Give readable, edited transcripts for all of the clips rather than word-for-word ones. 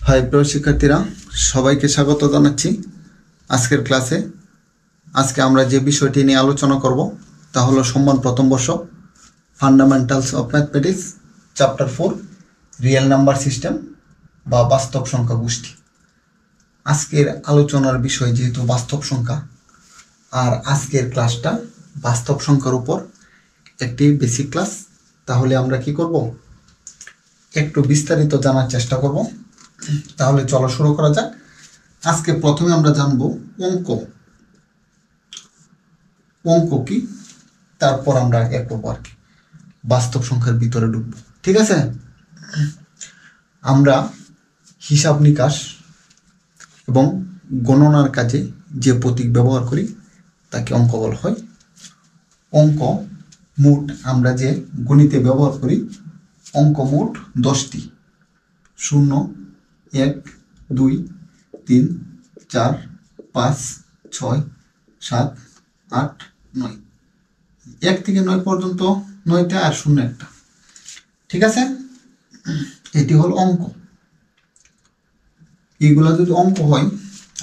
High প্রিয় শিক্ষার্থীরা, সবাইকে স্বাগত জানাচ্ছি আজকের ক্লাসে। আজকে আমরা যে বিষয়টি নিয়ে আলোচনা করব তা হলো সম্মান প্রথম বর্ষ, fundamentals of mathematics, chapter 4, real number system বা বাস্তব সংখ্যা গোষ্ঠী। আজকের আলোচনার বিষয় যেহেতু বাস্তব সংখ্যা, আর আজকের ক্লাসটা বাস্তব সংখ্যার উপর একটি বেসিক ক্লাস, তাহলে আমরা কি করব, একটু বিস্তারিত জানার চেষ্টা করব। তাহলে চলো শুরু করা যাক। আজকে প্রথমে আমরা জানব অঙ্ক কি, তারপর আমরা একটু আর কি বাস্তব সংখ্যার ভিতরে ঢুকব। ঠিক আছে? আমরা হিসাব নিকাশ এবং গণনার কাজে যে প্রতীক ব্যবহার করি তাকে অঙ্ক বলা হয়। অঙ্ক মোট আমরা যে গণিতে ব্যবহার করি, অঙ্ক মোট 10টি। 0, 1, 2, 3, 4, 5, 6, 7, 8, 9। 1 থেকে 9 পর্যন্ত 9টা আর 0 একটা। ঠিক আছে? এটি হল অঙ্ক। এইগুলো যদি অঙ্ক হয়,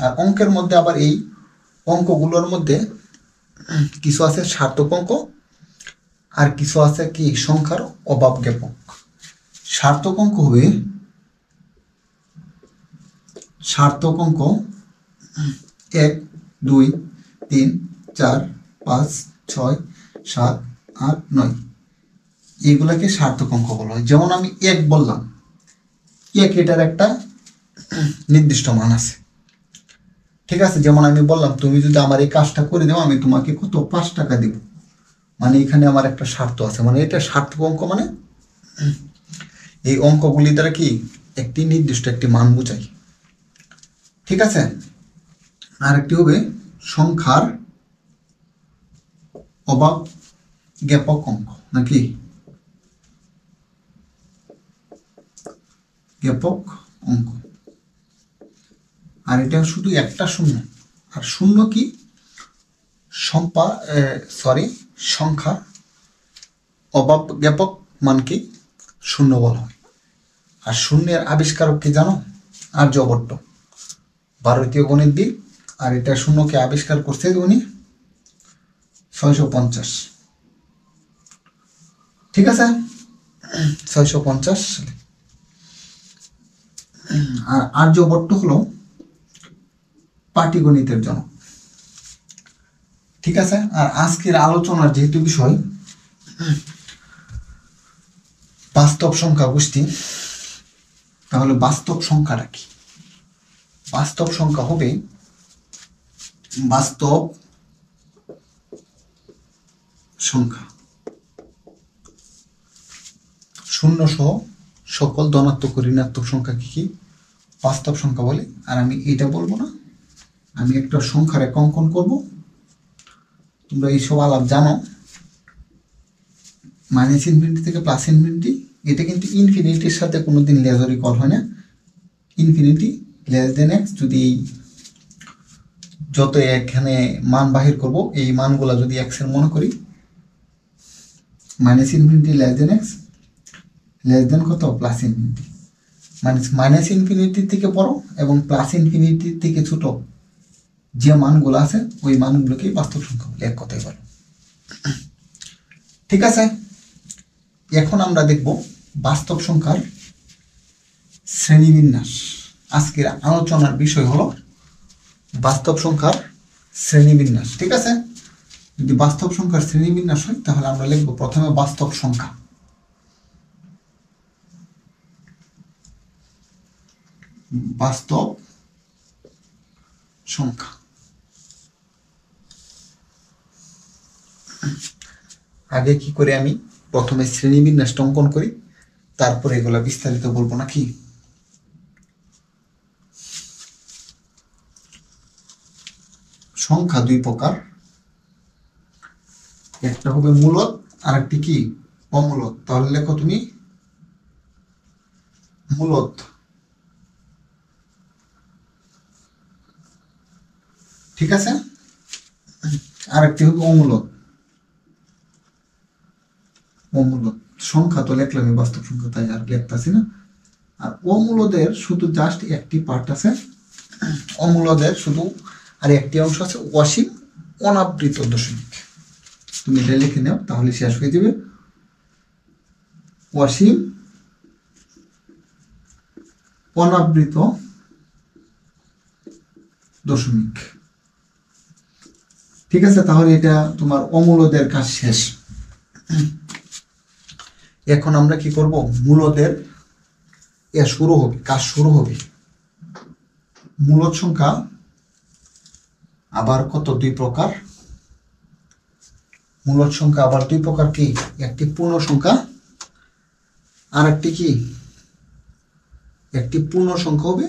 আর অঙ্কের মধ্যে আবার এই অঙ্কগুলোর মধ্যে কিছু আছে সার্থক অঙ্ক, আর কিছু আছে কি সংখ্যার অভাব জ্ঞাপক। সার্থক অঙ্ক হবে 1, 2, 3, 4, 5, 6, 7, 8, 9। এইগুলাকে সার্থক অঙ্ক বলা হয়। যেমন আমি 1 বললাম, 1 এটার একটা নির্দিষ্ট মান আছে। ঠিক আছে? যেমন আমি বললাম, তুমি যদি আমার এই কাজটা করে দাও, আমি তোমাকে কত 5 টাকা দিব। মানে এখানে আমার একটা স্বার্থ আছে, মানে এটা সার্থক অঙ্ক। মানে এই অঙ্কগুলি দ্বারা কি একটি নির্দিষ্ট একটি মান বোঝায়। ঠিক আছে? আর একটি হবে সংখ্যার অভাব জ্ঞাপক অঙ্ক, নাকি জ্ঞাপক অঙ্ক। আর এটা শুধু একটা শূন্য। আর শূন্য কি সংখ্যা অভাব জ্ঞাপক মানকে শূন্য বলা হয়। আর শূন্যের আবিষ্কারক কি জানো? আর্যভট্ট, ভারতীয় গণিতবিদ। আর এটা শূন্যকে আবিষ্কার করছে উনি 650। ঠিক আছে? 650 সালে। আর আর্যভট্ট হলো পাটিগণিতের জনক। ঠিক আছে? আর আজকের আলোচনার যেহেতু বিষয় বাস্তব সংখ্যা গোষ্ঠী, তাহলে বাস্তব সংখ্যাটা কি? বাস্তব সংখ্যা হবে বাস্তব সংখ্যা শূন্য সহ সকল ধনাত্মক ও ঋণাত্মক সংখ্যা কি বাস্তব সংখ্যা বলে। আর আমি এটা বলবো না, আমি একটা সংখ্যার এক অঙ্কন করব। তোমরা এইসব আলাপ জানো, মাইনাস ইনফিনিটি থেকে প্লাস ইনফিনিটি। এটা কিন্তু ইনফিনিটির সাথে কোনোদিন লেজারি কল হয় না। ইনফিনিটি লেস দেন এক্স, যদি যত এখানে মান বাহির করব, এই মানগুলা যদি এক্স এর মনে করি, minus infinity less than x, less than কত প্লাস ইনফিনিটি। মাইনাস ইনফিনিটি থেকে বড় এবং প্লাস ইনফিনিটি থেকে ছোট যে মানগুলো আছে, ওই মানগুলোকেই বাস্তব সংখ্যা বলে, এক কথাই বলো। ঠিক আছে? এখন আমরা দেখব বাস্তব সংখ্যার শ্রেণীবিন্যাস। আজকের আলোচনার বিষয় হলো বাস্তব সংখ্যার শ্রেণীবিন্যাস। ঠিক আছে? যদি বাস্তব সংখ্যার শ্রেণীবিন্যাস হয়, তাহলে আমরা লিখব প্রথমে বাস্তব সংখ্যা। বাস্তব সংখ্যা। আগে কি করে আমি প্রথমে শ্রেণীবিন্যাসটা অঙ্কন করি, তারপরে এগুলা বিস্তারিত বলবো, নাকি? সংখ্যা দুই প্রকার, একটা হবে মূলদ আর একটি কি অমূলদ। তাহলে লেখো তুমি মূলদ। ঠিক আছে? আর একটি হবে অমূলদ। অমূলদ সংখ্যা তো লেখলাম, বাস্তব সংখ্যা তাই আর লিখতেছি না। আর অমূলদের শুধু জাস্ট একটি পার্ট আছে, অমূলদের শুধু আর একটি অংশ আছে, অসীম অনাবৃত দশমিক। তুমি এটা লিখে নাও, তাহলে শেষ হয়ে যাবে। অসীম অনাবৃত দশমিক। ঠিক আছে, তাহলে এটা তোমার অমূলদের কাজ শেষ। এখন আমরা কি করব, মূলদের শুরু হবে, কাজ শুরু হবে। মূলদ সংখ্যা আবার কত, দুই প্রকার। মূলদ সংখ্যা আবার দুই প্রকার, কি? একটি পূর্ণ সংখ্যা আর একটি কি, একটি পূর্ণ সংখ্যা হবে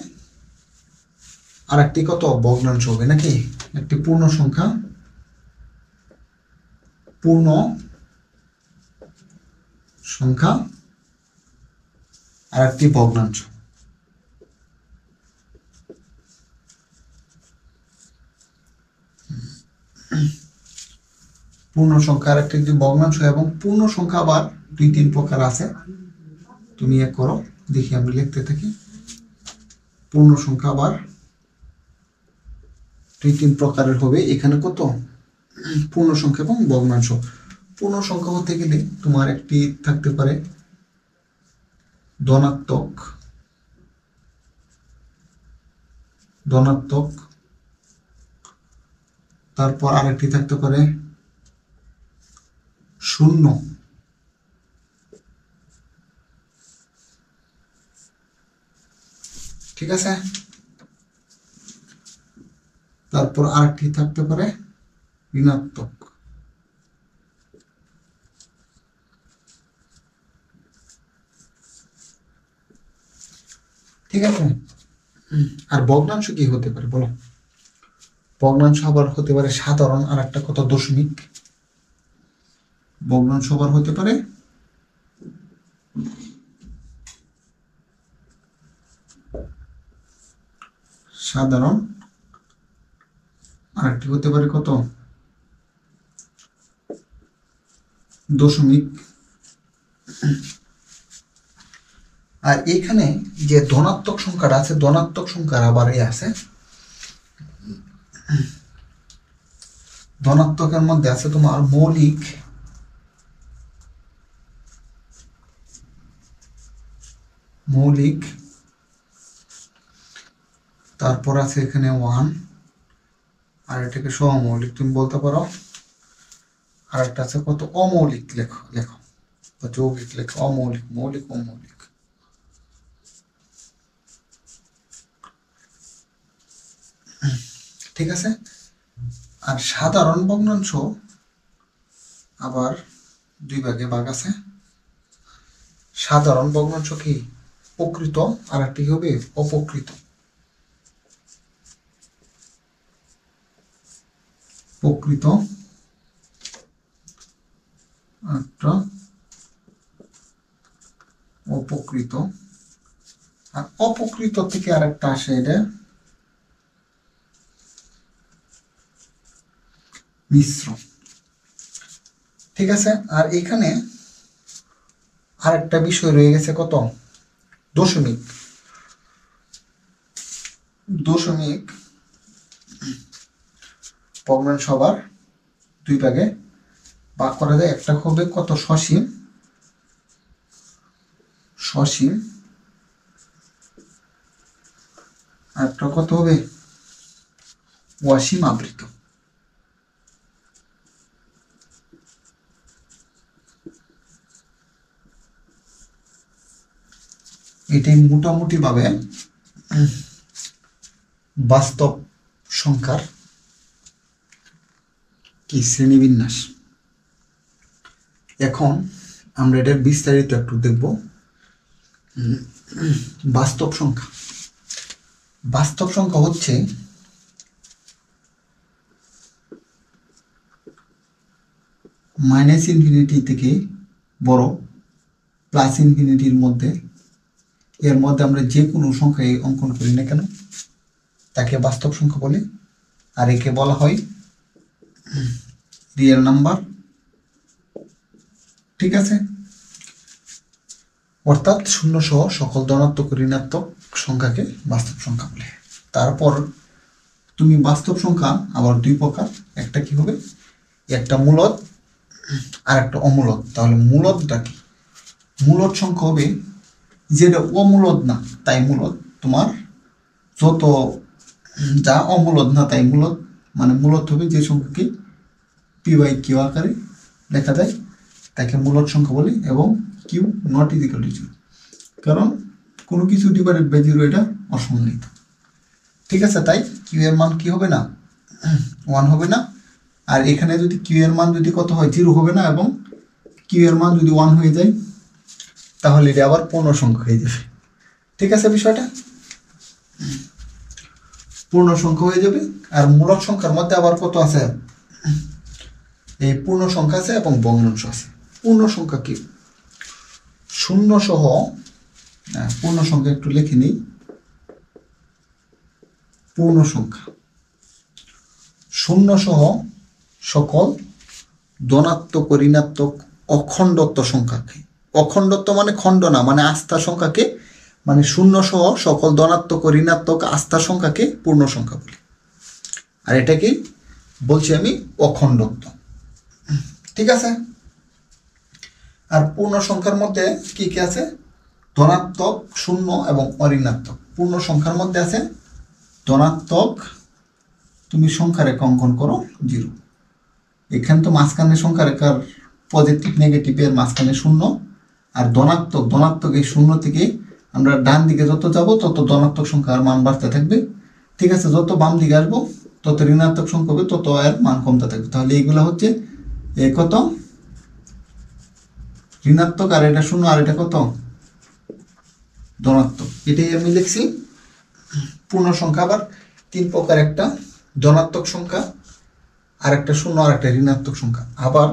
আর একটি কত, ভগ্নাংশ হবে নাকি? একটি পূর্ণ সংখ্যা, পূর্ণ সংখ্যা আর একটি ভগ্নাংশ। পূর্ণ সংখ্যা আর একটি ভগ্নাংশ, এবং পূর্ণ সংখ্যা আবার দুই তিন প্রকার আছে। তুমি এক করো, দেখি আমি লিখতে থাকি। পূর্ণ সংখ্যা আবার দুই তিন প্রকারের হবে। এখানে কত, পূর্ণ সংখ্যা এবং ভগ্নাংশ। পূর্ণ সংখ্যা হতে গেলে তোমার একটি থাকতে পারে ধনাত্মক, ধনাত্মক, তারপর আরেকটি থাকতে পারে শূন্য, ঠিক আছে? তারপর আরেকটি থাকতে পারে ঋণাত্মক। ঠিক আছে, আর ভগ্নাংশ কি হতে পারে বলো? ভগ্নাংশ আবার হতে পারে সাধারণ, আর একটা কত, দশমিক। ভগ্নাংশ আবার হতে পারে সাধারণ, আর একটি হতে পারে কত, দশমিক। আর এখানে যে ধনাত্মক সংখ্যাটা আছে, ধনাত্মক সংখ্যার আবার আছে, ধনাত্মকের মধ্যে আছে তোমার মৌলিক, মৌলিক, তারপর আছে এখানে 1, আর এটাকে সমমৌলিক তুমি বলতে পারো। আর একটা আছে কত, অমৌলিক। লেখো লেখো, যৌগিক লেখো, অমৌলিক, মৌলিক, অমৌলিক। ঠিক আছে, আর সাধারণ ভগ্নাংশ আবার দুই ভাগে ভাগ আছে। সাধারণ ভগ্নাংশ কি, প্রকৃত, আর একটি হবে অপকৃত। প্রকৃত একটা, অপকৃত। আর অপকৃত থেকে আরেকটা আসে, এটা মিশ্র। ঠিক আছে, আর এখানে আরেকটা বিষয় রয়ে গেছে, কত, দশমিক। দশমিক ভগ্নাংশ আবার দুই ভাগে ভাগ করা যায়। একটা হবে কত, সসীম, সসীম, আর একটা কত হবে, অসীম আবৃত। এটাই মোটামুটি ভাবে বাস্তব সংখ্যার কি শ্রেণীবিন্যাস। এখন আমরা এটার বিস্তারিত একটু দেখব। বাস্তব সংখ্যা, বাস্তব সংখ্যা হচ্ছে মাইনাস ইনফিনিটি থেকে বড়, প্লাস ইনফিনিটির মধ্যে, এর মধ্যে আমরা যে কোনো সংখ্যা অঙ্কন করি না কেন তাকে বাস্তব সংখ্যা বলে। আর একে বলা হয় রিয়েল নাম্বার। ঠিক আছে, অর্থাৎ শূন্য সহ সকল ধনাত্মক ঋণাত্মক সংখ্যাকে বাস্তব সংখ্যা বলে। তারপর তুমি বাস্তব সংখ্যা আবার দুই প্রকার, একটা কি হবে, একটা মূলদ আর একটা অমূলদ। তাহলে মূলদটা কি? মূলদ সংখ্যা হবে যেটা অমূলদ না তাই মূলদ। তোমার যত যা অমূলদ না তাই মূলদ, মানে মূলদ হবে যে সংখ্যাকে পি বাই কিউ আকারে লেখা যায় তাকে মূলদ সংখ্যা বলি, এবং Q not equal to zero, কারণ কোনো কিছু ডিভাইডেড বাই জিরো এটা অসম্মিলিত। ঠিক আছে, তাই কিউ এর মান কি হবে না, 1 হবে না। আর এখানে যদি কিউ এর মান যদি কত হয়, 0 হবে না, এবং কিউ এর মান যদি 1 হয়ে যায় তাহলে এটা আবার পূর্ণ সংখ্যা হয়ে যাবে। ঠিক আছে, বিষয়টা পূর্ণ সংখ্যা হয়ে যাবে। আর মূলদ সংখ্যার মধ্যে আবার কত আছে, এই পূর্ণ সংখ্যা আছে এবং ভগ্নাংশ আছে। পূর্ণ সংখ্যা কি? শূন্য সহ, পূর্ণ সংখ্যা একটু লিখে নিই। পূর্ণ সংখ্যা শূন্য সহ সকল ধনাত্মক ও ঋণাত্মক অখণ্ডত্ব সংখ্যাকে, অখণ্ডত্ব মানে খণ্ড না, মানে আস্থা সংখ্যাকে, মানে শূন্য সহ সকল ধনাত্মক ও ঋণাত্মক আস্থা সংখ্যাকে পূর্ণ সংখ্যা বলি। আর এটাকে বলছি আমি অখণ্ডত্ব। ঠিক আছে, আর পূর্ণ সংখ্যার মধ্যে কি কি আছে, ধনাত্মক, শূন্য এবং অঋণাত্মক। পূর্ণ সংখ্যার মধ্যে আছে ধনাত্মক, তুমি সংখ্যা রেখা অঙ্কন করো 0, এখানে তো মাঝখানে সংখ্যা রেখার পজিটিভ নেগেটিভ এর মাঝখানে শূন্য, আর ধনাত্মক, ধনাত্মক এই শূন্য থেকে আমরা ডান দিকে যত যাব তত ধনাত্মক সংখ্যার মান বাড়তে থাকবে। ঠিক আছে, যত বাম দিকে আসবো তত ঋণাত্মক সংখ্যা হবে, তত এর মান কমতে থাকবে। তাহলে এইগুলা হচ্ছে কত ঋণাত্মক, আর এটা শূন্য, আর এটা কত ধনাত্মক। এটাই আমি লিখছি পূর্ণ সংখ্যা। আবার 3 প্রকার, একটা ধনাত্মক সংখ্যা, আর একটা শূন্য, আর একটা ঋণাত্মক সংখ্যা। আবার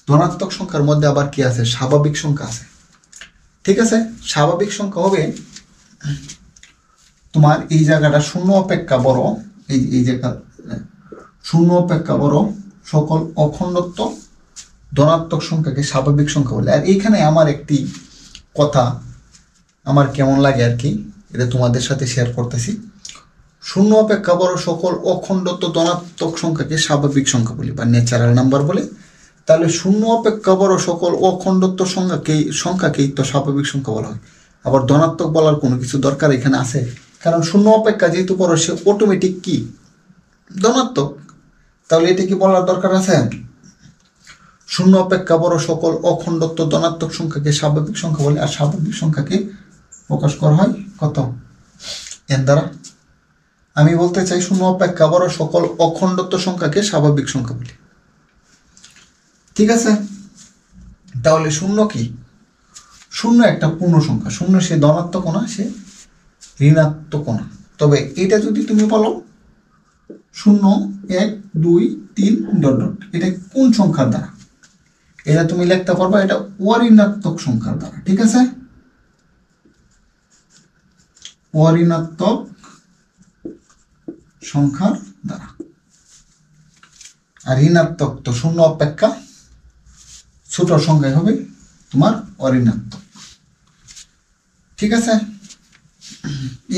ধনাত্মক সংখ্যার মধ্যে আবার কি আছে, স্বাভাবিক সংখ্যা আছে। ঠিক আছে, স্বাভাবিক সংখ্যা হবে তোমার এই জায়গাটা শূন্য অপেক্ষা বড়, এই জায়গা শূন্য অপেক্ষা বড় সকল অখণ্ডত্ব ধনাত্মক সংখ্যাকে স্বাভাবিক সংখ্যা বলে। আর এইখানে আমার একটি কথা আমার কেমন লাগে আর কি, এটা তোমাদের সাথে শেয়ার করতেছি। শূন্য অপেক্ষা বড় সকল অখণ্ডত্ব ধনাত্মক সংখ্যাকে স্বাভাবিক সংখ্যা বলি বা ন্যাচারাল নাম্বার বলে। তাহলে শূন্য অপেক্ষা বড় সকল অখণ্ডত্ব সংখ্যাকেই তো স্বাভাবিক সংখ্যা বলা হয়। আবার ধনাত্মক বলার কোনো কিছু দরকার এখানে আছে, কারণ শূন্য অপেক্ষা যেহেতু বড় সে অটোমেটিক কি ধনাত্মক। তাহলে এটা কি বলার দরকার আছে, শূন্য অপেক্ষা বড় সকল অখণ্ডত্ব ধনাত্মক সংখ্যাকে স্বাভাবিক সংখ্যা বলে। আর স্বাভাবিক সংখ্যাকে প্রকাশ করা হয় কত, এর দ্বারা। আমি বলতে চাই শূন্য অপেক্ষা বড় সকল অখণ্ডত্ব সংখ্যাকে স্বাভাবিক সংখ্যা বলি। ঠিক আছে, তাহলে শূন্য কি, শূন্য একটা পূর্ণ সংখ্যা। শূন্য সে ধনাত্মক না, সে ঋণাত্মক না। তবে এটা যদি তুমি বলো 0 1 2 3 ডট ডট, এটা কোন সংখ্যার দ্বারা, এটা তুমি লিখতে পারবা এটা অঋণাত্মক সংখ্যার দ্বারা। ঠিক আছে, অঋণাত্মক সংখ্যার দ্বারা। আর ঋণাত্মক তো শূন্য অপেক্ষা ছোট সংখ্যায় হবে তোমার অঋণাত্মক। ঠিক আছে,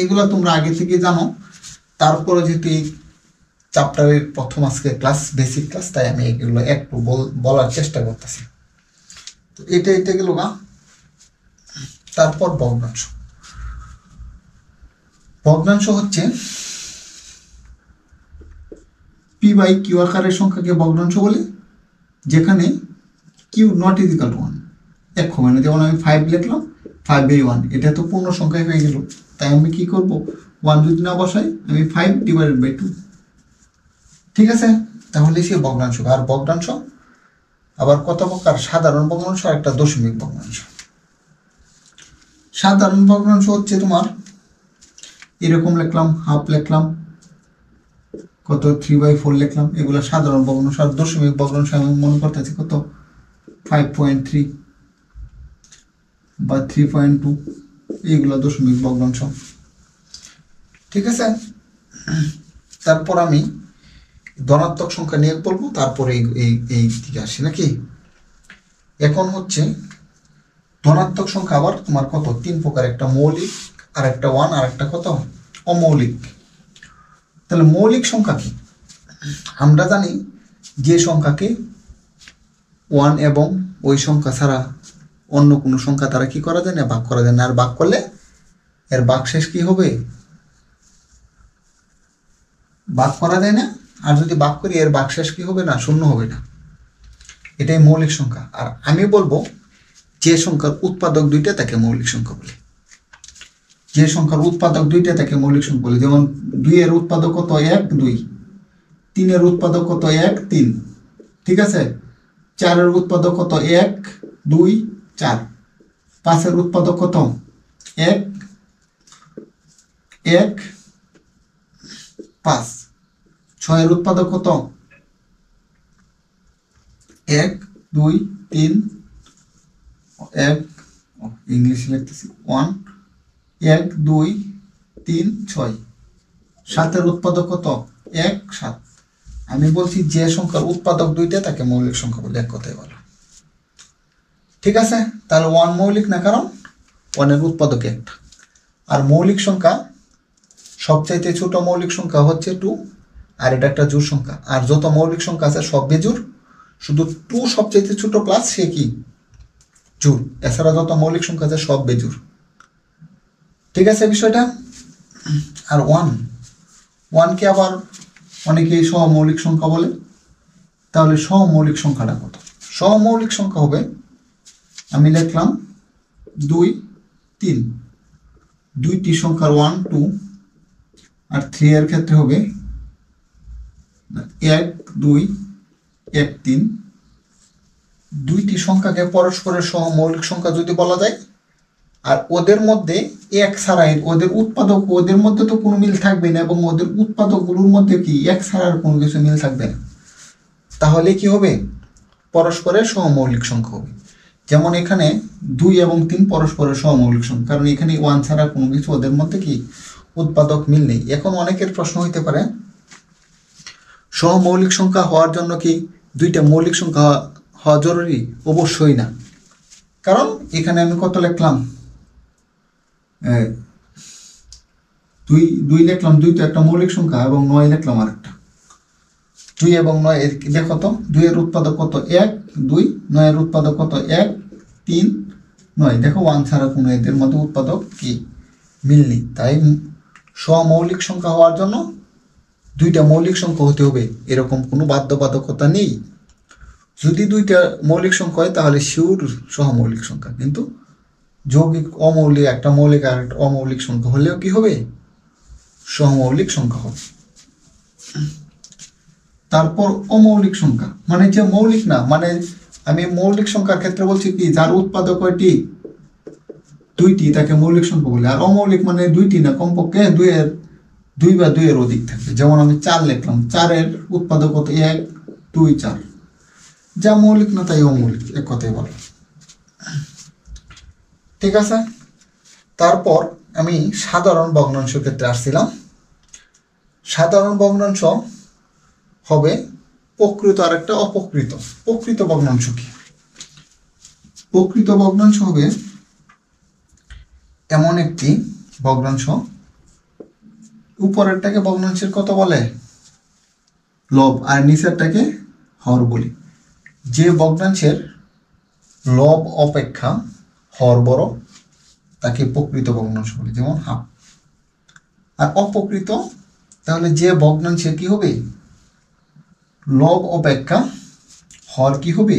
এগুলো তোমরা আগে থেকে জানো। তারপরে যেহেতু এই চ্যাপ্টারের প্রথম আজকে ক্লাস, বেসিক ক্লাস, তাই আমি এগুলো একটু বলার চেষ্টা করতেছি। তো এটা গেল না। তারপর ভগ্নাংশ। ভগ্নাংশ হচ্ছে পি বাই কিউ আকারের সংখ্যাকে ভগ্নাংশ বলে, যেখানে কিউ নট ইজিক্যাল টু 1। দেখো মানে যেমন আমি 5 লিখলাম, 5/1, এটা তো পূর্ণ সংখ্যায় হয়ে গেল। তাই আমি কি করব, 1 যদি না বসাই আমি 5/2। ঠিক আছে, তাহলে সে ভগ্নাংশ। আর ভগ্নাংশ আবার কত প্রকার, সাধারণ ভগ্নাংশ আর একটা দশমিক ভগ্নাংশ। সাধারণ ভগ্নাংশ হচ্ছে তোমার এরকম লিখলাম, হাফ লিখলাম, কত 3/4 লিখলাম, এগুলো সাধারণ ভগ্নাংশ। আর দশমিক ভগ্নাংশ আমি মনে করতেছি কত 5.3 বা 3.2, এইগুলো দশমিক ভগ্নাংশ। ঠিক আছে, তারপর আমি ধনাত্মক সংখ্যা নিয়ে বলবো, তারপরে এই দিকে আসি নাকি। এখন হচ্ছে ধনাত্মক সংখ্যা আবার তোমার কত 3 প্রকার, একটা মৌলিক, আর একটা 1, আর একটা কত অমৌলিক। তাহলে মৌলিক সংখ্যা কি? আমরা জানি যে সংখ্যাকে 1 এবং ওই সংখ্যা ছাড়া অন্য কোনো সংখ্যা দ্বারা কি করা যায় না, ভাগ করা যায় না। আর ভাগ করলে এর ভাগশেষ কি হবে? ভাগ করা যায় না। আর যদি ভাগ করি এর ভাগশেষ কি হবে না, শূন্য হবে না। এটাই মৌলিক সংখ্যা। আর আমি বলবো যে সংখ্যার উৎপাদক দুইটা তাকে মৌলিক সংখ্যা বলে। যে সংখ্যার উৎপাদক দুইটা তাকে মৌলিক সংখ্যা বলে। যেমন 2 এর উৎপাদক কত 1 2, 3 এর উৎপাদক কত 1 3, ঠিক আছে। 4 এর উৎপাদক কত 1 2 4, 5 এর উৎপাদক কত 1 1 5, 6 এর উৎপাদক কত 1 2 3 1, ইংলিশে লিখতেছি 1 1 2 3 6, 7 এর উৎপাদক কত 1 7। আমি বলছি যে সংখ্যার উৎপাদক দুইটা তাকে মৌলিক সংখ্যা বলে, এক কথায় বলা, ঠিক আছে। তাহলে 1 মৌলিক না, কারণ 1 এর উৎপাদক একটা। আর মৌলিক সংখ্যা সবচাইতে ছোট মৌলিক সংখ্যা হচ্ছে 2, আর এটা একটা জোড় সংখ্যা। আর যত মৌলিক সংখ্যা আছে সব বেজোড়, শুধু 2 সবচাইতে ছোট প্লাস সে কি জোড়, এছাড়া যত মৌলিক সংখ্যা আছে সব বেজোড়, ঠিক আছে বিষয়টা। আর 1 কে আবার অনেকেই সহমৌলিক সংখ্যা বলে। তাহলে সহমৌলিক সংখ্যাটা কত? সহমৌলিক সংখ্যা হবে, আমি লিখলাম 2 3, দুইটি সংখ্যার 1 2 আর 3 এর ক্ষেত্রে হবে 1 2 1 3। দুইটি সংখ্যাকে পরস্পরের সহমৌলিক সংখ্যা যদি বলা যায়, আর ওদের মধ্যে এক ছাড়াই ওদের উৎপাদক, ওদের মধ্যে তো কোনো মিল থাকবে না, এবং ওদের উৎপাদকগুলোর মধ্যে কি এক ছাড়ার কোনো কিছু মিল থাকবে না, তাহলে কি হবে? পরস্পরের সহমৌলিক সংখ্যা হবে। যেমন এখানে 2 এবং 3 পরস্পরের সহমৌলিক সংখ্যা, কারণ এখানে 1 ছাড়া কোনো কিছু ওদের মধ্যে কি উৎপাদক মিল নেই। এখন অনেকের প্রশ্ন হইতে পারে, সহমৌলিক সংখ্যা হওয়ার জন্য কি দুইটা মৌলিক সংখ্যা হওয়া জরুরি? অবশ্যই না। কারণ এখানে আমি কত লিখলাম 2 লিখলাম, 2 তো একটা মৌলিক সংখ্যা, এবং 9 লিখলাম আরেকটা। 2 এবং 9 দেখো তো, 2 এর উৎপাদক কত 1 2, 9 এর উৎপাদক কত 1 3 9। দেখো 1 ছাড়া কোনো এদের মধ্যে উৎপাদক কি মিল নেই। তাই সমৌলিক সংখ্যা হওয়ার জন্য দুইটা মৌলিক সংখ্যা হতে হবে, এরকম কোনো বাধ্যবাধকতা নেই। যদি দুইটা মৌলিক সংখ্যা হয় তাহলে শিওর সহমৌলিক সংখ্যা, কিন্তু যৌগিক অমৌলিক, একটা মৌলিক আর একটা অমৌলিক সংখ্যা হলেও কি হবে? সহমৌলিক সংখ্যা হবে। তারপর অমৌলিক সংখ্যা মানে যে মৌলিক না, মানে আমি মৌলিক সংখ্যার ক্ষেত্রে বলছি কি যার উৎপাদক কয়টি 2টি তাকে মৌলিক সংখ্যা বলে। আর অমৌলিক মানে 2টি না, কমপক্ষে 2 বা 2 এর অধিক থাকবে। যেমন আমি 4 লিখলাম, 4 এর উৎপাদক কত 1 2 4, যা মৌলিক না তাই অমৌলিক, এক কথাই বলে, ঠিক আছে। তারপর আমি সাধারণ ভগ্নাংশের ক্ষেত্রে আসছিলাম। সাধারণ ভগ্নাংশ হবে প্রকৃত আর একটা অপ্রকৃত। প্রকৃত ভগ্নাংশ কি? প্রকৃত ভগ্নাংশ হবে এমন একটি ভগ্নাংশ, উপরেরটাকে ভগ্নাংশের কত বলে? লব, আর নিচেরটাকে হর বলি। যে ভগ্নাংশের লব অপেক্ষা হর বড় তাকে প্রকৃত ভগ্নাংশ বলে, যেমন হাফ। আর অপ্রকৃত, তাহলে যে ভগ্নাংশে কি হবে? লব অপেক্ষা হর কি হবে?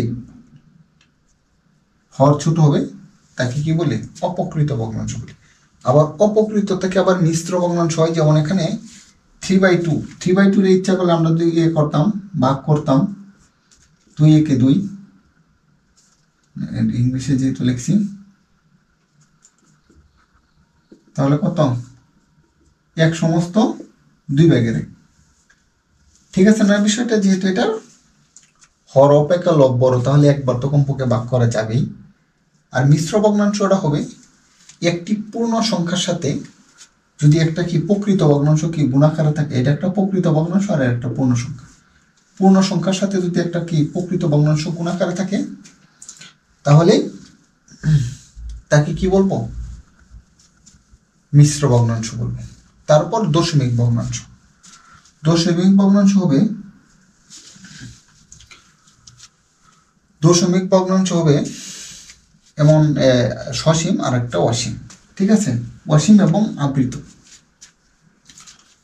হর ছোট হবে, তাকে কি বলে? অপ্রকৃত ভগ্নাংশ বলে। আবার অপ্রকৃত থেকে আবার মিশ্র ভগ্নাংশ হয়, যেমন এখানে 3/2, 3/2 এর ইচ্ছা করলে আমরা দুই করতাম, ভাগ করতাম 2 একে 2, ইংলিশে যেহেতু লিখছি, তাহলে কত? 1 সমস্ত 2 ভাগের 1, ঠিক আছে না বিষয়টা? যেহেতু এটা হর অপেক্ষা লব বড়, তাহলে একবার তো কমপক্ষে ভাগ করা যাবেই। আর মিশ্র ভগ্নাংশটা হবে একটি পূর্ণ সংখ্যার সাথে যদি একটা কি প্রকৃত ভগ্নাংশ কি গুণাকারে থাকে, এটা একটা প্রকৃত ভগ্নাংশ আর একটা পূর্ণ সংখ্যা। পূর্ণ সংখ্যার সাথে যদি একটা কি প্রকৃত ভগ্নাংশ গুণাকারে থাকে, তাহলে তাকে কি বলবো? মিশ্র ভগ্নাংশ বলবো। তারপর দশমিক ভগ্নাংশ। দশমিক ভগ্নাংশ হবে এমন সসীম আর একটা অসীম। ঠিক আছে, অসীম এবং আবৃত।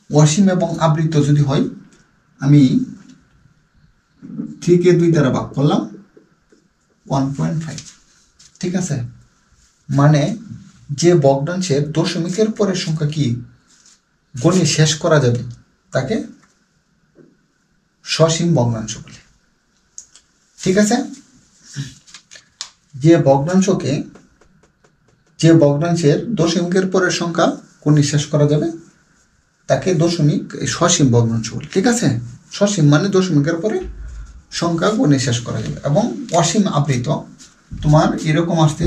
অসীম এবং আবৃত যদি হয়, আমি 3 কে 2 দ্বারা ভাগ করলাম 1.5। ঠিক আছে, মানে যে ভগ্নাংশের দশমিকের পরের সংখ্যা কি গণে শেষ করা যাবে তাকে সসীম ভগ্নাংশ বলে। ঠিক আছে, যে ভগ্নাংশের দশমিকের পরের সংখ্যা গণে শেষ করা যাবে তাকে সসীম ভগ্নাংশ বলে। ঠিক আছে, সসীম মানে দশমিকের পরে সংখ্যা গণে শেষ করা যাবে। এবং অসীম আবৃত তোমার এরকম আসছে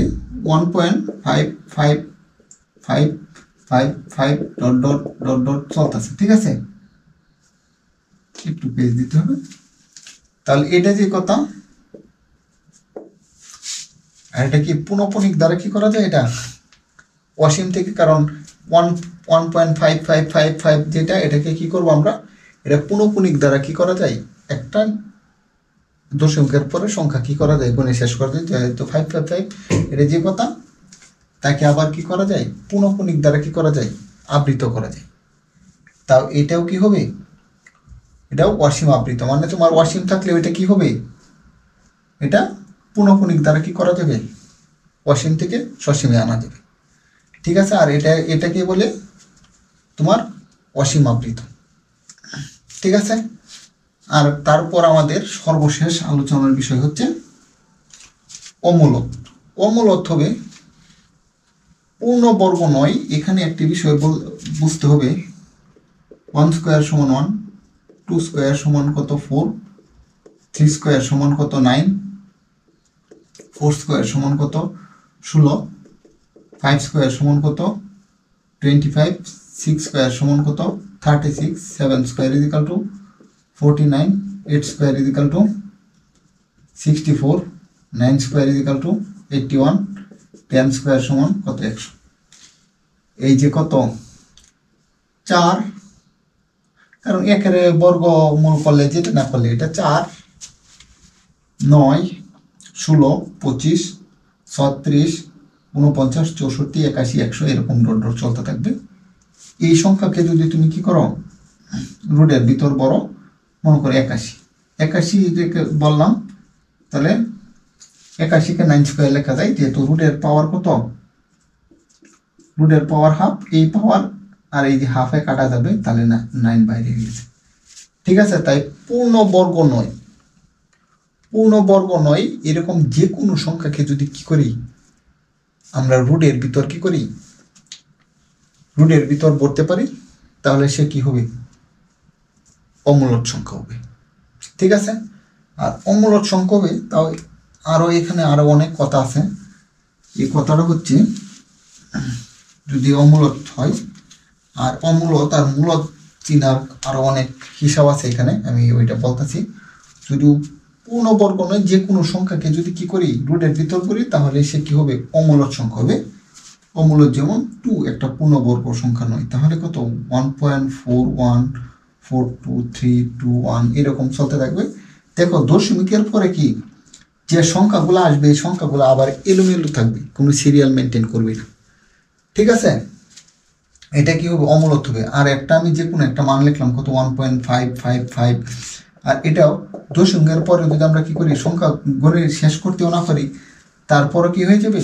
1.5555 ডট ডট ডট ডট চলতেছে। ঠিক আছে, একটু পেজ দিতে হবে। তাহলে এটা যে কথা, আর এটা কি পুনঃপুনিক দ্বারা কি করা যায়? এটা অসীম থেকে, কারণ 1.5555 যেটা, এটাকে কি করবো আমরা? এটা পুনঃপুনিক দ্বারা কি করা যায়? একটা দশমিকের পরে সংখ্যা কি করা যায়? গণে শেষ করা যায়। যেহেতু 555 এটা যে কথা, তাকে আবার কি করা যায়? পুনঃপুনিক দ্বারা কি করা যায়? আবৃত করা যায়। তাও এটাও কি হবে? এটাও অসীম আবৃত। মানে তোমার অসীম থাকলে ওইটা কি হবে? এটা পুনঃপুনিক দ্বারা কি করা যাবে? অসীম থেকে সসীমে আনা যাবে। ঠিক আছে, আর এটাকে বলে তোমার অসীম আবৃত। ঠিক আছে, আর তারপর আমাদের সর্বশেষ আলোচনার বিষয় হচ্ছে অমূলত। অমূলত হবে পূর্ণবর্গ নয়। এখানে একটি বিষয় বুঝতে হবে, 1 স্কোয়ার সমান 1, 2 স্কোয়ার সমান কত 4, 3 স্কোয়ার সমান কত 9, 4 স্কোয়ার সমান কত 16, 5 স্কোয়ার সমান কত 25, 6 স্কোয়ার সমান কত 36, 7 square is equal to 49, 8 square is equal to 64, 9 square is equal to 81, 10 square সমান কত 100। এই যে কত 4, কারণ একের বর্গমূল করলে যেটা না করলে এটা 4, 9, 16, 25, 36, 49, 64, 81, 100 এরকম ডট ডট চলতে থাকবে। এই সংখ্যাকে যদি তুমি কি করো, রুটের ভিতর বড় মনে করো 81 বললাম, তাহলে 81-কে 9 স্কোয়ার লেখা যায়। যেহেতু রুটের পাওয়ার কত, রুটের পাওয়ার হাফ, এই পাওয়ার আর এই যে হাফে কাটা যাবে, তাহলে 9 বাইরে গেছে। ঠিক আছে, তাই পূর্ণবর্গ নয় এরকম যে কোনো সংখ্যাকে যদি কি করি আমরা রুটের ভিতর কি করি, রুটের ভিতর ভরতে পারি, তাহলে সে কি হবে? অমূলত সংখ্যা হবে। ঠিক আছে, আর অমূলত সংখ্যা হবে। তাও আরও এখানে আরও অনেক কথা আছে। এই কথাটা হচ্ছে, যদি অমূলত হয়, আর অমূলত আর মূলত চিনার আরও অনেক হিসাব আছে এখানে, আমি ওইটা বলতেছি। যদি পূর্ণবর্গ নয় যে কোনো সংখ্যাকে যদি কি করি রুটের ভিতর করি, তাহলে সে কি হবে? অমূলত সংখ্যা হবে। অমূলত যেমন 2 একটা পূর্ণবর্গ সংখ্যা নয়, তাহলে কত 1.414232 এরকম চলতে থাকবে। দেখো দশমিকের পরে কি যে সংখ্যাগুলো আসবে, এই সংখ্যাগুলো আবার এলোমেলো থাকবে, কোনো সিরিয়াল মেনটেন করবে না। ঠিক আছে, এটা কি হবে? অমূলত হবে। আর একটা আমি যে কোনো একটা মান লিখলাম কত 1.555, আর এটাও দশমিকের পরে যদি আমরা কি করি সংখ্যা গণে শেষ করতেও না পারি, তারপরে কি হয়ে যাবে?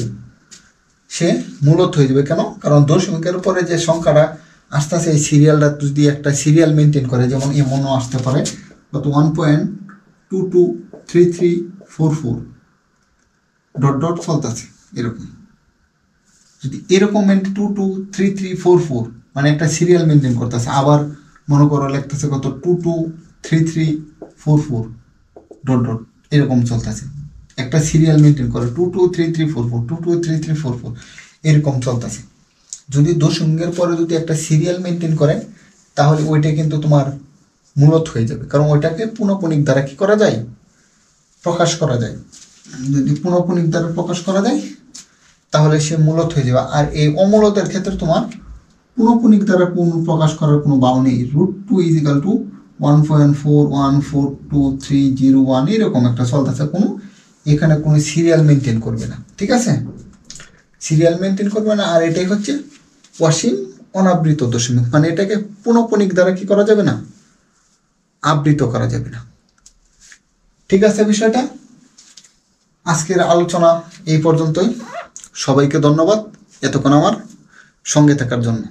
সে মূলত হয়ে যাবে। কেন? কারণ দশমিকের পরে যে সংখ্যাটা আস্তে আস্তে এই সিরিয়ালটা যদি একটা সিরিয়াল মেনটেন করে, যেমন এমনও আসতে পারে কত 1.223344 ডট ডট চলতেছে এরকম। যদি এরকম 223344 মানে একটা সিরিয়াল মেনটেন করতেছে, আবার মনে করো লিখতেছে কত 223344 ডট ডট এরকম চলতেছে, একটা সিরিয়াল মেনটেন করে 223344 223344 এরকম চলতেছে। যদি দশমিকের পরে যদি একটা সিরিয়াল মেনটেন করে, তাহলে ওইটা কিন্তু তোমার মূলত হয়ে যাবে, কারণ ওইটাকে পুনঃপুনিক দ্বারা কি করা যায়? প্রকাশ করা যায়। যদি পুনঃপুনিক দ্বারা প্রকাশ করা যায়, তাহলে সে মূলত হয়ে যাবে। আর এই অমূলতের ক্ষেত্রে তোমার পুনঃপুনিক দ্বারা পূর্ণ প্রকাশ করার কোনো বাউ নেই। √2 = 1.41423001 এরকম একটা চলতেছে, এখানে কোনো সিরিয়াল মেনটেন করবে না, ঠিক আছে? সিরিয়াল মেনটেন করবে না। আর এটাই হচ্ছে অসীম অনাবৃত দশমিক, মানে এটাকে পুনঃপুনিক দ্বারা কি করা যাবে না, আবৃত করা যাবে না, ঠিক আছে? বিষয়টা আজকের আলোচনা এই পর্যন্তই। সবাইকে ধন্যবাদ এতক্ষণ আমার সঙ্গে থাকার জন্য।